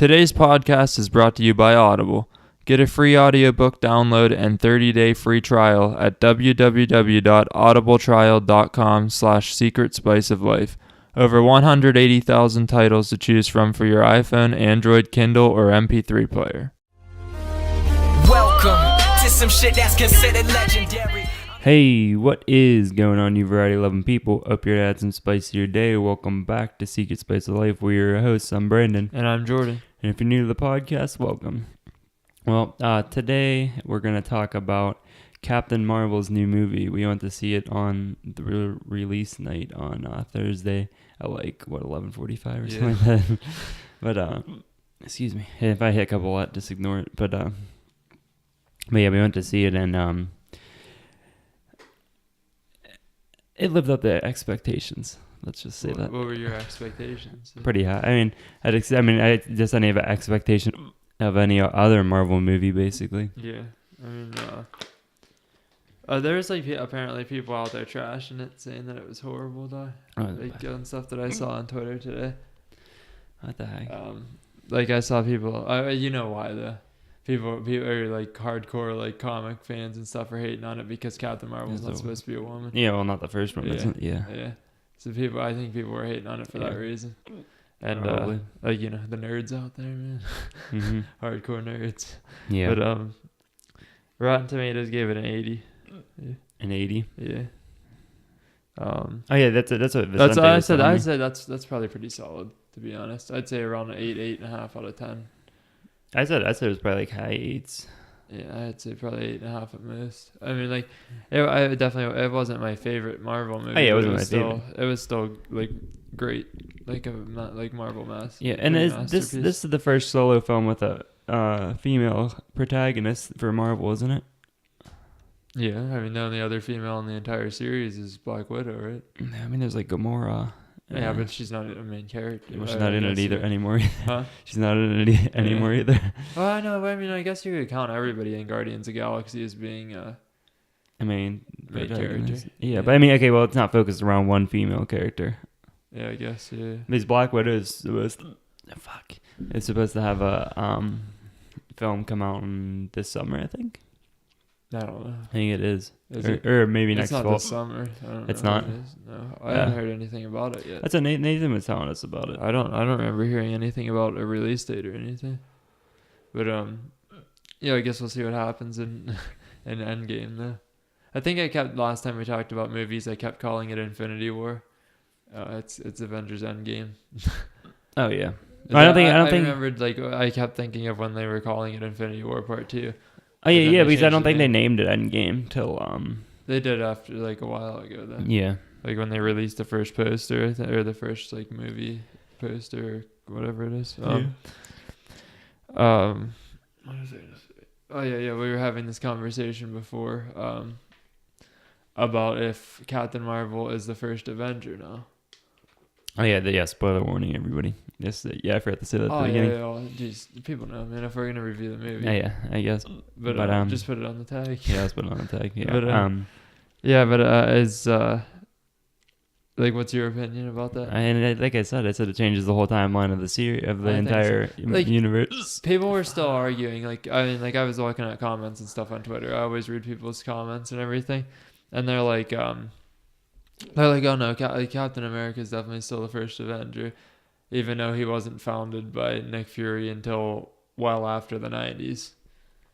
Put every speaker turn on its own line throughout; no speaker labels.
Today's podcast is brought to you by Audible. Get a free audiobook download and 30-day free trial at www.audibletrial.com/secretspiceoflife. Over 180,000 titles to choose from for your iPhone, Android, Kindle, or MP3 player.
Welcome to some shit that's considered legendary.
Hey, what is going on, you variety-loving people? Up here to add some spice to your day. Welcome back to Secret Spice of Life. We're your hosts. I'm Brandon.
And I'm Jordan.
And if you're new to the podcast, welcome. Well, today we're going to talk about Captain Marvel's new movie. We went to see it on the release night on Thursday at 11:45 or something like that. But, excuse me. If I hiccup a lot, just ignore it. But yeah, we went to see it and it lived up to expectations. Let's just say that.
What were your expectations?
Pretty high. I mean, I just any of an expectation of any other Marvel movie, basically.
Yeah, I mean, there's apparently people out there trashing it, saying that it was horrible, though. And stuff that I saw on Twitter today.
What the heck?
I saw people. You know why the people are hardcore comic fans and stuff are hating on it because Captain Marvel's not supposed to be a woman.
Yeah, well, not the first one, isn't it? Yeah.
So I think people were hating on it for that reason. And the nerds out there, man, hardcore nerds.
Yeah.
But Rotten Tomatoes gave it an 80.
An 80.
Yeah.
Oh yeah, that's what
I said. I said that's probably pretty solid, to be honest. I'd say around an 8.5 out of 10.
I said it was probably high 8s.
Yeah, I'd say probably 8.5 at most. I mean, it wasn't my favorite Marvel movie.
Oh yeah, it wasn't my favorite.
It was still great, a Marvel mass.
Yeah, and this is the first solo film with a female protagonist for Marvel, isn't it?
Yeah, I mean the only other female in the entire series is Black Widow, right?
I mean, there's Gamora.
Yeah, but she's not a main character.
Well, she's not in it either anymore.
Huh?
She's not in it anymore either.
Well, I know. I mean, I guess you could count everybody in Guardians of the Galaxy as being
main
character.
Yeah, but I mean, okay, well, it's not focused around one female character.
Yeah, I guess. Yeah.
This Black Widow is supposed. It's supposed to have a film come out this summer, I think.
I don't know.
I think it is.
It?
Or maybe next fall.
It's not this summer. I don't
it's
know
not?
It is. No, I haven't heard anything about it yet.
That's what Nathan was telling us about it.
I don't remember hearing anything about a release date or anything. But I guess we'll see what happens in Endgame though. I think last time we talked about movies, I kept calling it Infinity War. It's Avengers Endgame.
Oh yeah.
I remembered I kept thinking of when they were calling it Infinity War Part 2.
Oh yeah, because I don't think they named it Endgame till
They did after a while ago then.
Yeah.
When they released the first poster or the first movie poster or whatever it is. What is it? Oh yeah, we were having this conversation before about if Captain Marvel is the first Avenger now.
Oh yeah, spoiler warning, everybody. Yes, I forgot to say that at the beginning.
Geez, people know, man. If we're gonna review the movie,
yeah, I guess.
But just put it on the tag.
Yeah, let's put it on the tag. Yeah,
what's your opinion about that?
And like I said, it changes the whole timeline of the series of the entire universe.
People were still arguing. I was looking at comments and stuff on Twitter. I always read people's comments and everything, and they're like, oh no, Captain America is definitely still the first Avenger, even though he wasn't founded by Nick Fury until well after the 90s.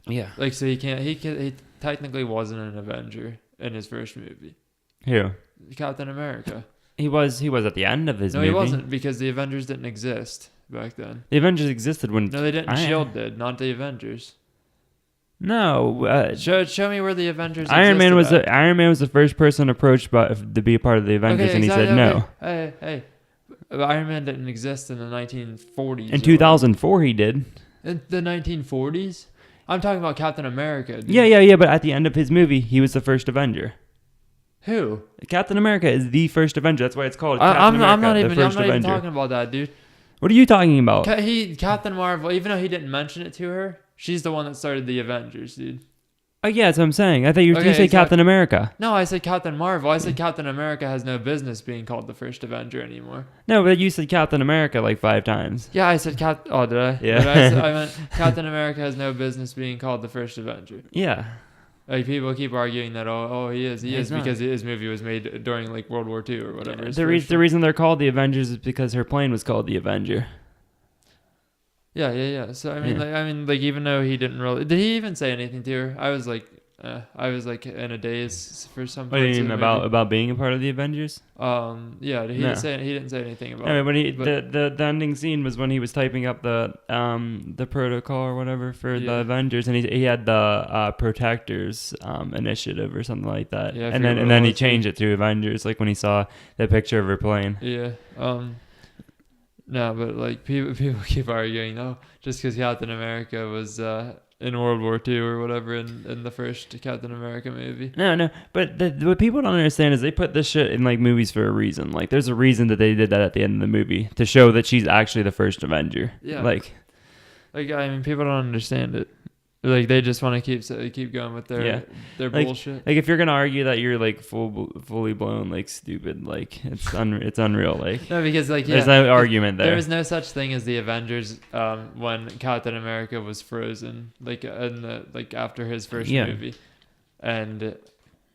Yeah.
So he technically wasn't an Avenger in his first movie.
Who?
Captain America.
He was at the end of his movie.
No, he wasn't, because the Avengers didn't exist back then.
The Avengers existed when...
No, they didn't. S.H.I.E.L.D. did, not the Avengers.
No.
Show me where the Avengers
Iron Man was the first person approached to be a part of the Avengers, and he said no.
Hey. Iron Man didn't exist in the 1940s.
In 2004, he did.
In the 1940s? I'm talking about Captain America. Dude.
Yeah, but at the end of his movie, he was the first Avenger.
Who?
Captain America is the first Avenger. That's why it's called
I'm not even talking about that, dude.
What are you talking about?
Captain Marvel, even though he didn't mention it to her, she's the one that started the Avengers, dude.
Oh yeah, that's what I'm saying. I thought you
Okay,
said
exactly.
Captain America.
No, I said Captain Marvel. I said Captain America has no business being called the first Avenger anymore.
No, but you said Captain America like 5 times.
Yeah, I said Cap. Oh, did I?
Yeah.
But I meant Captain America has no business being called the first Avenger.
Yeah.
Like people keep arguing that he is
He's not.
because his movie was made during like World War II or whatever. his
The
first one.
reason they're called the Avengers is because her plane was called the Avenger.
Yeah. So I mean,
Yeah.
even though he didn't really, did he even say anything to her? I was like in a daze for some.
What do you
parts of
mean
the movie.
about being a part of the Avengers?
Yeah, he
No.
didn't say anything about.
I mean, when
but-
the ending scene was when he was typing up the protocol or whatever for the
Yeah.
Avengers, and he had the Protectors initiative or something like that.
Yeah, I
and
forget
then
what
and
it
then he
was.
changed it to Avengers, like when he saw the picture of her plane.
Yeah. No, but like people keep arguing, just because Captain America was in World War II or whatever in the first Captain America movie.
No, but what people don't understand is they put this shit in like movies for a reason. Like, there's a reason that they did that at the end of the movie to show that she's actually the first Avenger.
Yeah.
Like,
I mean, people don't understand it. Like they just want to keep going with their
Like-
bullshit.
like if you're gonna argue that you're like fully blown like stupid, like it's unreal. Like,
No, because
there's no argument there.
There was no such thing as the Avengers when Captain America was frozen, after his first
Yeah.
movie, and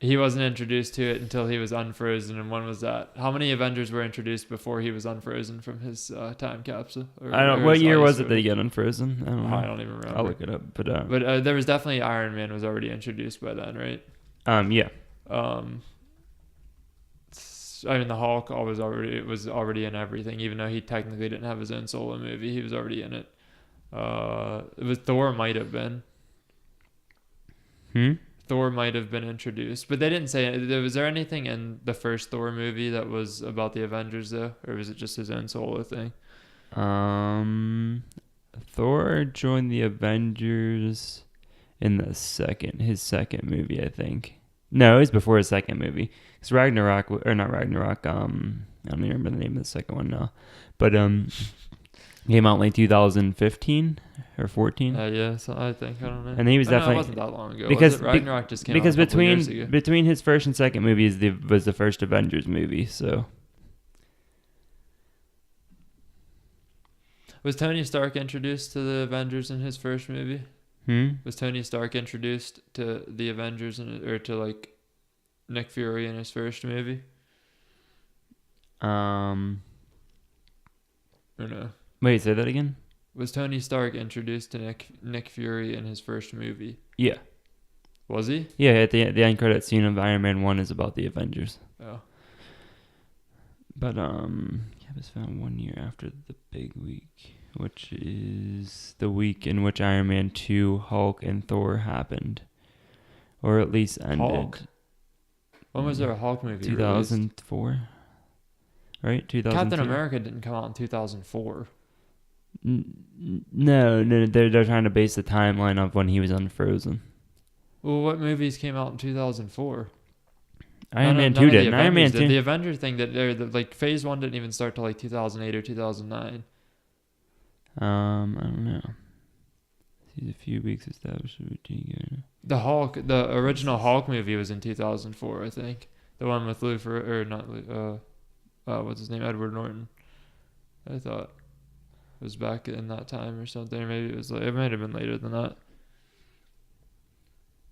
he wasn't introduced to it until he was unfrozen. And when was that? How many Avengers were introduced before he was unfrozen from his time capsule?
I don't.
or
What
his
year
ice
was it
or
that he got unfrozen? I don't know.
I don't even remember.
I'll look it up. But
But there was definitely Iron Man was already introduced by then, right?
yeah.
I mean, the Hulk was already in everything, even though he technically didn't have his own solo movie. He was already in it. It was Thor might have been. Thor might have been introduced, but they didn't say it. Was there anything in the first Thor movie that was about the Avengers though, or was it just his own solo thing?
Thor joined the Avengers in his second movie, I think. No, it was before his second movie. It's Ragnarok, or not Ragnarok. I don't even remember the name of the second one now, but came out in like 2015 or 14.
Yeah, so I think I don't know.
And he was
No,
definitely
it wasn't that long ago.
because
was it? Ragnarok just came
because
out a couple years ago.
between his first and second movies was the first Avengers movie. So
Was Tony Stark introduced to the Avengers in his first movie? Was Tony Stark introduced to the Avengers or to like Nick Fury in his first movie? Or no?
Wait, say that again.
Was Tony Stark introduced to Nick Fury in his first movie?
Yeah.
Was he?
Yeah, at the end credit scene of Iron Man 1 is about the Avengers.
Oh.
But it was found 1 year after the big week, which is the week in which Iron Man 2, Hulk, and Thor happened, or at least ended.
Hulk? When was there a Hulk movie?
2004, right? 2002.
Captain America didn't come out in 2004.
No, they're trying to base the timeline of when he was unfrozen.
Well, what movies came out in 2004?
Iron Man 2 didn't. Iron Man 2.
The Avengers thing like Phase 1 didn't even start till like 2008 or 2009.
I don't know. He's a few weeks established a routine.
The original Hulk movie was in 2004, I think. The one with what's his name? Edward Norton. I thought it was back in that time or something. Or maybe it might have been later than that.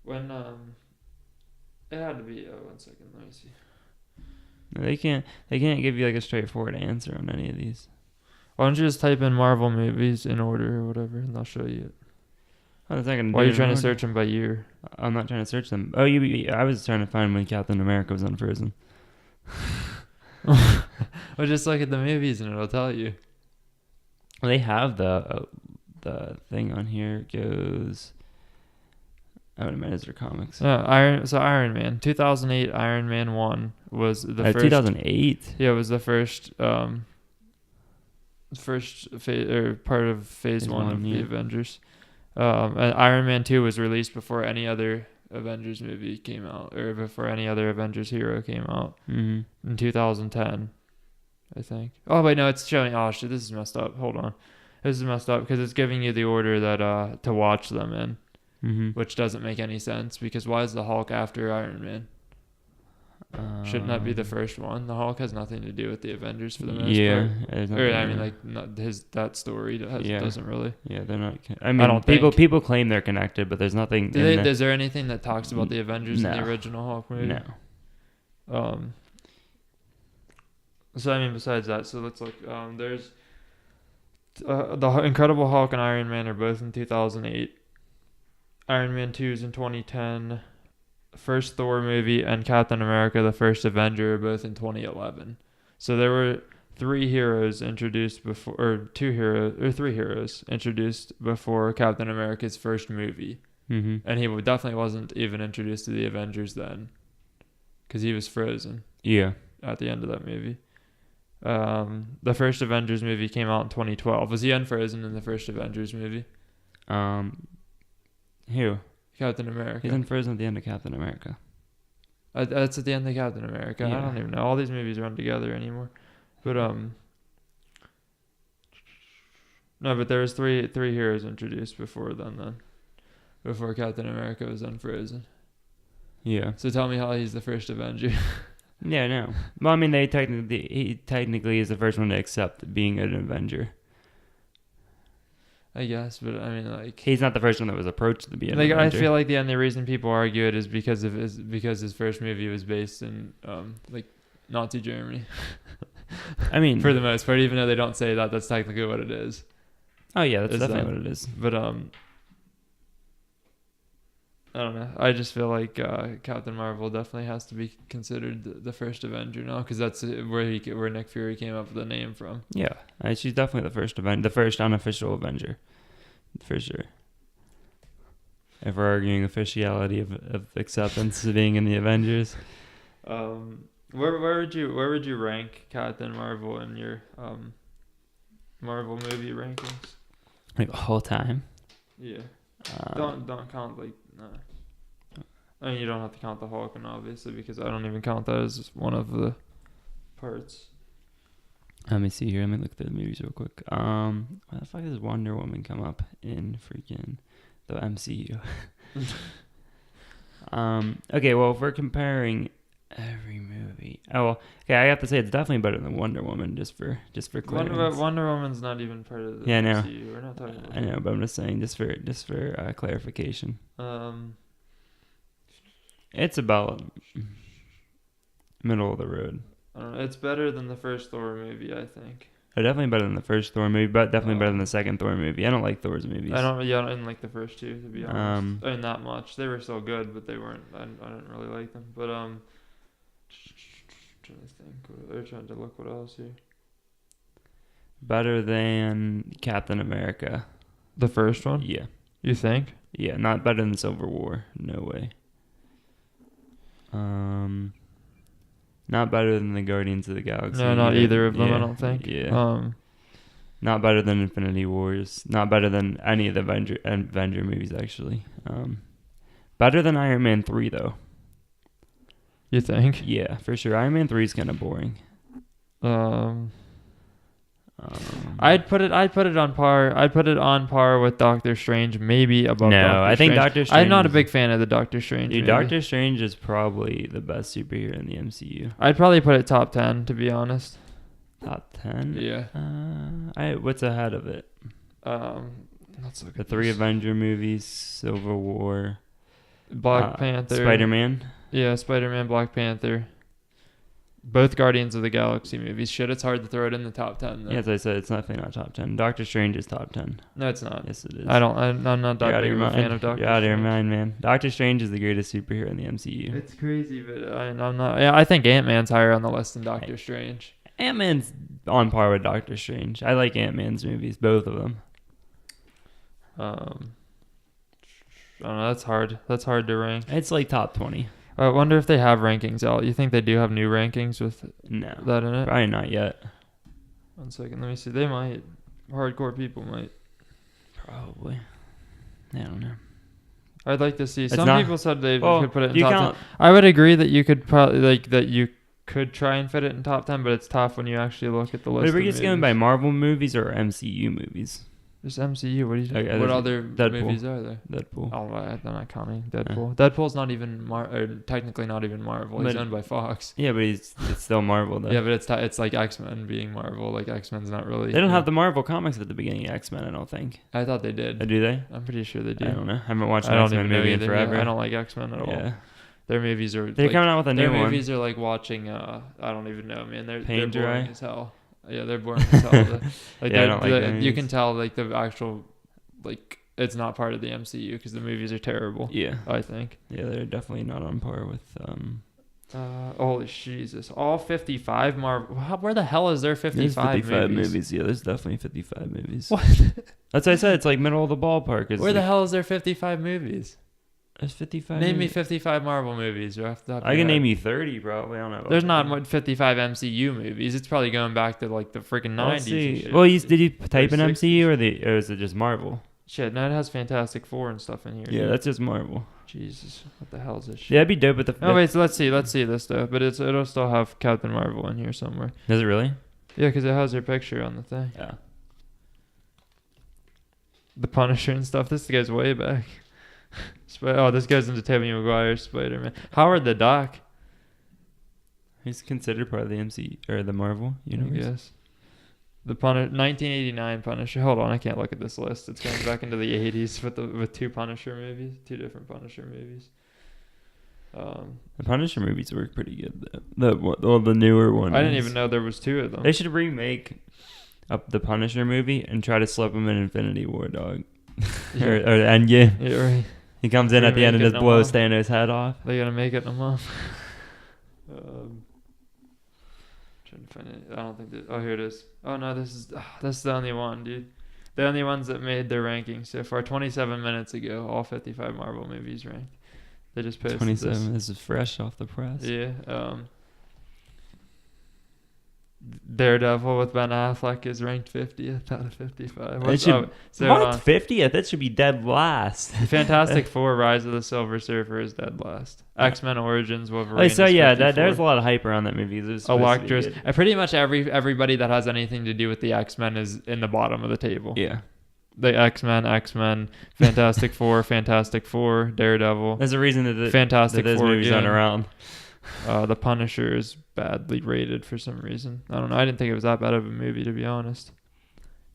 When it had to be 1 second, let me see.
They can't give you like a straightforward answer on any of these.
Why don't you just type in Marvel movies in order or whatever, and I'll show you it.
Oh, that's not gonna
Why are
do
you
it
trying
in
to
order.
search them by year?
I'm not trying to search them. Oh, I was trying to find when Captain America was unfrozen.
Well, just look at the movies and it'll tell you.
They have the thing on here. It goes. I would imagine their comics.
Iron Man 2008 Iron Man 1 was the first.
2008.
Yeah, it was the first part of phase 1 of the Avengers. And Iron Man 2 was released before any other Avengers movie came out, or before any other Avengers hero came out, in 2010, I think. Oh wait, no, it's showing. Oh shit, this is messed up. Hold on, this is messed up because it's giving you the order that to watch them in.
Mm-hmm.
which doesn't make any sense because why is the Hulk after Iron Man? Shouldn't that be the first one? The Hulk has nothing to do with the Avengers for the most
Yeah,
part.
there's
Or
nothing
I mean,
there.
like not that story doesn't really.
Yeah, they're not. I mean,
don't
people
think.
people claim they're connected, but there's nothing.
Is there anything that talks about the Avengers in the
No.
original Hulk movie?
No.
So I mean, besides that, so let's look. There's the Incredible Hulk and Iron Man are both in 2008. Iron Man 2 is in 2010. First Thor movie and Captain America: The First Avenger are both in 2011. So there were three heroes introduced before, or three heroes introduced before Captain America's first movie,
Mm-hmm.
and he definitely wasn't even introduced to the Avengers then, because he was frozen
Yeah.
at the end of that movie. The first Avengers movie came out in 2012. Was he unfrozen in the first Avengers movie?
Who?
Captain America.
He's unfrozen at the end of Captain America.
That's at the end of Captain America.
Yeah.
I don't even know. All these movies run together anymore. But no, but there was three heroes introduced before then. Before Captain America was unfrozen.
Yeah.
So tell me how he's the first Avenger.
Yeah, no. Well, I mean, he technically is the first one to accept being an Avenger.
I guess, but I mean, like,
He's not the first one that was approached to be an
like I
Avenger.
feel like the only reason people argue it is because his first movie was based in like Nazi Germany.
I mean,
For the most part, even though they don't say that, that's technically what it is.
oh yeah, that's
is
definitely
that-
what it is.
But I don't know. I just feel like Captain Marvel definitely has to be considered the first Avenger now, because that's where Nick Fury came up with the name from.
Yeah, she's definitely the first unofficial Avenger, for sure. If we're arguing officiality of acceptance of being in the Avengers,
Where would you rank Captain Marvel in your Marvel movie rankings?
like the whole time.
Yeah. Don't count like no. I mean, you don't have to count the Hulk, and obviously, because I don't even count that as one of the parts.
Let me see here. Let me look through the movies real quick. Why the fuck does Wonder Woman come up in freaking the MCU? Okay, well, if we're comparing every movie, okay, I have to say it's definitely better than Wonder Woman, just for clearance.
Wonder Woman's not even part of the
Yeah, I know.
MCU. We're not talking about
I know, but I'm just saying, just for clarification. It's about middle of the road.
I don't know. It's better than the first Thor movie, I think.
Definitely better than the first Thor movie, but definitely better than the second Thor movie. I don't like Thor's movies.
I didn't like the first two, to be honest. I mean, not much. They were still good, but they weren't. I didn't really like them. But trying to think. They're trying to look what else here.
Better than Captain America.
The first one?
Yeah.
You think?
Yeah, not better than Civil War. No way. Not better than the Guardians of the Galaxy.
No, not either of them,
Yeah,
I don't think.
Yeah. Not better than Infinity Wars. Not better than any of the Avenger movies, actually. Better than Iron Man 3, though.
You think?
Yeah, for sure. Iron Man 3 is kind of boring.
I'd put it on par. I'd put it on par with Doctor Strange, maybe above.
No,
Doctor
I think
Strange.
Doctor Strange.
I'm not a big fan of the Doctor Strange.
Dude,
movie.
Doctor Strange is probably the best superhero in the MCU.
I'd probably put it top 10, to be honest.
Top 10?
Yeah.
What's ahead of it?
Let's look
The
at
three
this.
Avenger movies, Civil War,
Black Panther,
Spider-Man.
Yeah, Spider-Man, Black Panther. Both Guardians of the Galaxy movies. Shit, it's hard to throw it in the top 10. Though.
Yeah, as I said, it's definitely not top 10. Doctor Strange is top 10.
No, it's not.
Yes, it is.
I'm not that
You're out of
big
your
of a
mind.
fan of Doctor
You're out of your
Strange.
mind, man. Doctor Strange is the greatest superhero in the MCU.
It's crazy, but I'm not. Yeah, I think Ant-Man's higher on the list than Doctor Strange.
Ant-Man's on par with Doctor Strange. I like Ant-Man's movies, both of them.
I don't know. That's hard. That's hard to rank.
It's like top 20.
I wonder if they have rankings out. You think they do have new rankings with
No,
that in it?
probably not yet.
1 second. Let me see. They might. Hardcore people might.
Probably. I don't know.
I'd like to see.
It's
Some
not-
people said they
Well,
could put it in
you
top
count-
10. I would agree that you could probably you could try and fit it in top 10, but it's tough when you actually look at the list.
But are we
of
just going by
movies.
Marvel movies or MCU movies?
Just MCU. What are you?
Okay,
What
there's
other
Deadpool.
movies are there?
Deadpool.
Oh, I'm not counting Deadpool. Deadpool's not even technically not even Marvel. He's
But-
owned by Fox.
Yeah, but it's still Marvel though.
Yeah, but it's like X-Men being Marvel. Like X-Men's not really.
They don't have the Marvel comics at the beginning of X-Men, I don't think.
I thought they did.
Do they?
I'm pretty sure they do.
I don't know. I haven't watched
I
an
don't
X-Men
even know
movie in
either.
forever.
Yeah, I don't like X-Men at all.
Yeah.
Their movies are.
They're coming out with a
their
new one.
movies are like watching. I don't even know, man. They're
Paint
boring
Your Eye?
as hell. Yeah, they're boring as hell. Like
Yeah, I don't like
you
movies.
can tell like the actual like it's not part of the MCU because the movies are terrible.
Yeah.
I think.
Yeah, they're definitely not on par with.
Holy Jesus! All 55 Marvel. Where the hell is there 55,
There's 55
movies?
Yeah, there's definitely 55 movies.
What?
That's what I said. It's like middle of the ballpark. It's
Where the
like,
hell is there 55 movies?
There's 55.
Name me
movies.
55 Marvel movies. Right off the top of
I
your
can
head.
name you 30, probably. I don't know. about
There's not
50.
much 55 MCU movies. It's probably going back to like the freaking 90s.
Let's
and
see.
shit.
Well, did you type in
60s.
MCU or is it just Marvel?
Shit, no, it has Fantastic Four and stuff in here.
Yeah,
dude.
that's just Marvel.
Jesus, what the hell is this shit?
Yeah, that'd be dope. But the
Oh wait, so let's see this though. But it'll still have Captain Marvel in here somewhere.
does it really?
Yeah, because it has her picture on the thing.
Yeah.
The Punisher and stuff. This goes way back. This goes into Tobey Maguire's Spider-Man. Howard the Duck.
He's considered part of the MCU or the Marvel universe.
Yes. The 1989 Punisher. Hold on, I can't look at this list. It's going back into the 80s with two Punisher movies, two different Punisher movies.
The Punisher movies work pretty good. The newer one.
I didn't even know there was two of them.
They should remake up the Punisher movie and try to slip him in Infinity War, dog.
Yeah.
or Endgame.
Yeah, right.
He comes in at the end and
Remake
just
it,
blows
no
Thanos' head off.
They gotta make it no more. Trying to find it. I don't think that. Oh, here it is. Oh no, this is the only one, dude. The only ones that made their rankings so far. 27 minutes ago, all 55 Marvel movies ranked. They just posted
27. This is fresh off the press.
this. Yeah. Daredevil with Ben Affleck is ranked 50th out of 55.
It should,
So,
what? 50th? That should be dead last.
Fantastic Four: Rise of the Silver Surfer is dead last. X-Men Origins Wolverine.
Oh, so
is
yeah,
54.
there's a lot of hype around that movie. It was supposed to be
Electros.
good.
Pretty much everybody that has anything to do with the X-Men is in the bottom of the table.
Yeah.
The X-Men, Fantastic Four, Daredevil,
There's a reason that
Fantastic
those
Four
movies aren't
again.
around.
The Punisher is badly rated for some reason. I don't know. I didn't think it was that bad of a movie, to be honest.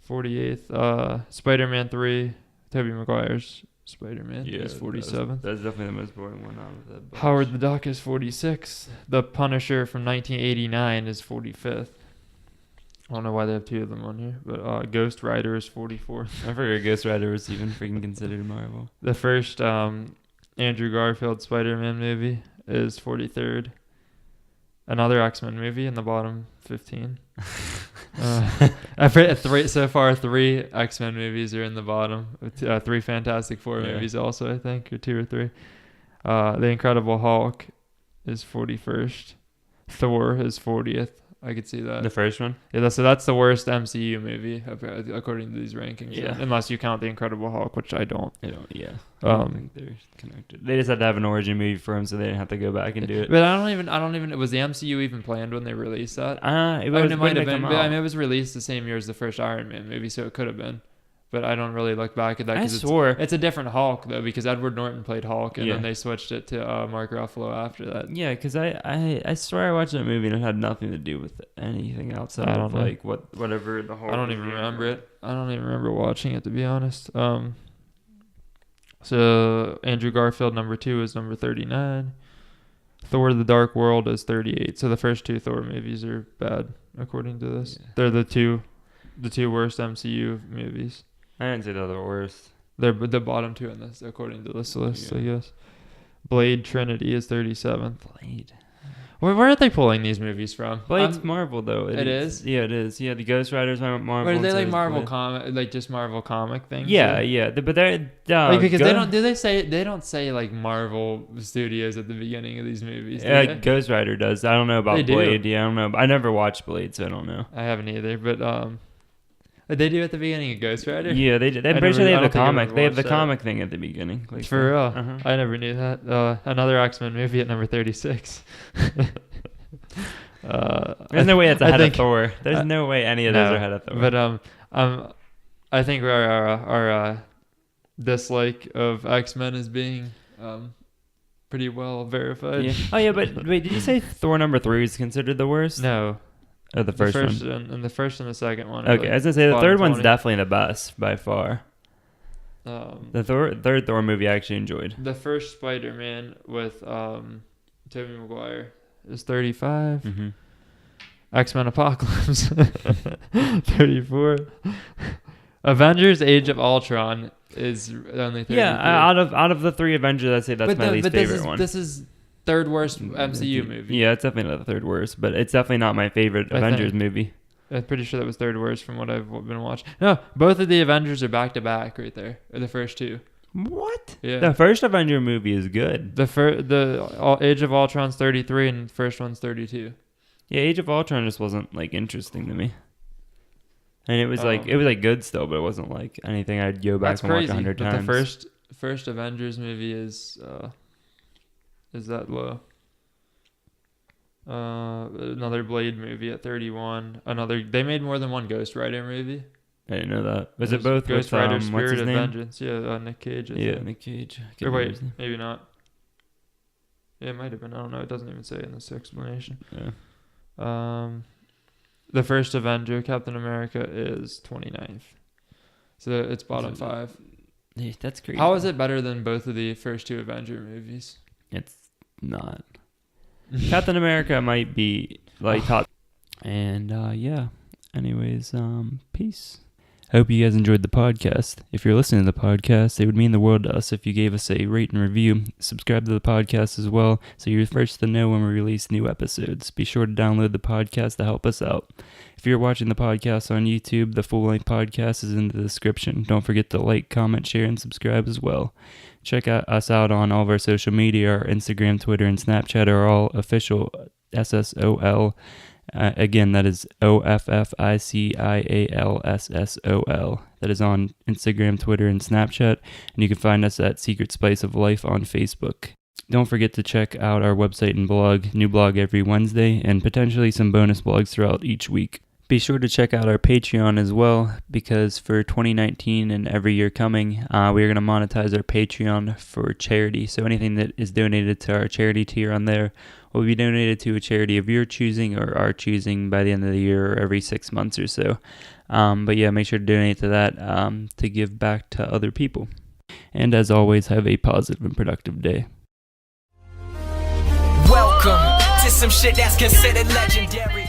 48th. Spider-Man 3, Tobey Maguire's Spider-Man is 47th.
That's definitely the most boring one out of that bunch.
Howard the Duck is 46th. The Punisher from 1989 is 45th. I don't know why they have two of them on here, but Ghost Rider is 44th.
I forgot Ghost Rider was even freaking considered Marvel.
The first Andrew Garfield Spider-Man movie is 43rd. Another X-Men movie in the bottom 15. So far, 3 X-Men movies are in the bottom. 3 Fantastic Four
Yeah.
movies also, I think, or 2 or 3. The Incredible Hulk is 41st. Thor is 40th. I could see that.
The first one?
Yeah, that's the worst MCU movie according to these rankings.
Yeah.
Unless you count the Incredible Hulk, which I don't.
I don't think they're connected. They just had to have an origin movie for him, so they didn't have to go back and do it.
But I don't even. Was the MCU even planned when they released that?
It
It
might
might have been. But, it was released the same year as the first Iron Man movie, so it could have been. But I don't really look back at that.
I
'Cause
swore.
it's a different Hulk though, because Edward Norton played Hulk, and
Yeah.
then they switched it to Mark Ruffalo after that.
Yeah, because I swear I watched that movie and it had nothing to do with anything outside
I
of
don't know.
like whatever the whole.
I don't even remember it. I don't even remember watching it, to be honest. So Andrew Garfield number 2 is number 39. Thor: The Dark World is 38. So the first 2 Thor movies are bad according to this.
Yeah.
They're the two worst MCU movies.
I didn't say they're the worst.
They're the bottom 2 in this according to this list,
Yeah.
I guess. Blade Trinity is 37th.
Blade.
Where are they pulling these movies from?
Blade's Marvel though.
It is?
Yeah, it is. Yeah, the Ghost Riders are Marvel.
Where are they
and so
like
is
Marvel
Blade.
comic, like just Marvel comic things?
Yeah,
or-
yeah. But they're
Like because they don't say like Marvel Studios at the beginning of these movies. Do they?
Ghost Rider does. I don't know about
They do.
Blade. Yeah, I don't know. I never watched Blade, so I don't know.
I haven't either, but they do at the beginning of Ghost Rider.
Yeah, they did. I'm
I
pretty sure
never-
they
I
have the
don't think I
comic.
ever
They have the
watched that.
comic thing at the beginning. Like
For real.
Uh-huh.
I never knew that. Another X-Men movie at number 36.
There's no way it's
I
ahead
think-
of Thor. There's no way any of those are ahead of Thor.
But I think our dislike of X-Men is being pretty well verified.
Yeah. Oh yeah, but wait, did you say Thor number 3 is considered the worst?
No.
Oh, the first one.
And the first and the second one. Are
Okay,
like
I was gonna say the
bottom
third one's
20.
definitely the best by far. The third Thor movie I actually enjoyed.
The first Spider-Man with Tobey Maguire is 35.
Mm-hmm.
X-Men Apocalypse 34. Avengers Age of Ultron is only 33.
Yeah, out of the 3 Avengers, I'd say that's my least favorite one.
This is third worst MCU movie.
Yeah, it's definitely not the third worst, but it's definitely not my favorite Avengers movie.
I'm pretty sure that was third worst from what I've been watching. No, both of the Avengers are back to back right there. Or the first two.
What?
Yeah.
The first Avenger movie is good.
The Age of Ultron's 33 and the first one's 32.
Yeah, Age of Ultron just wasn't like interesting to me. And it was like good still, but it wasn't like anything I'd go back and watch 100 times.
The first Avengers movie is that low. Another Blade movie at 31. They made more than one Ghost Rider movie.
I didn't know that. Was it both
Ghost
with,
Rider
what's
Spirit
his
of
name?
Vengeance? Yeah, Nick Cage.
Nick Cage.
Or wait, maybe not. Yeah, it might have been. I don't know. It doesn't even say in this explanation.
Yeah.
The first Avenger, Captain America, is 29th. So it's bottom 5.
Yeah, that's crazy.
How is it better than both of the first 2 Avenger movies?
It's not. Captain America might be like top. And yeah. Anyways, peace. I hope you guys enjoyed the podcast. If you're listening to the podcast, it would mean the world to us if you gave us a rate and review. Subscribe to the podcast as well, so you're first to know when we release new episodes. Be sure to download the podcast to help us out. If you're watching the podcast on YouTube, the full-length podcast is in the description. Don't forget to like, comment, share, and subscribe as well. Check us out on all of our social media. Our Instagram, Twitter, and Snapchat are all official SSOL. Again, that is OFFICIALSSOL. That is on Instagram, Twitter, and Snapchat. And you can find us at Secret Spice of Life on Facebook. Don't forget to check out our website and blog. New blog every Wednesday, and potentially some bonus blogs throughout each week. Be sure to check out our Patreon as well, because for 2019 and every year coming, we are going to monetize our Patreon for charity. So anything that is donated to our charity tier on there will be donated to a charity of your choosing or our choosing by the end of the year or every 6 months or so. But yeah, make sure to donate to that to give back to other people. And as always, have a positive and productive day.
Welcome to some shit that's considered legendary.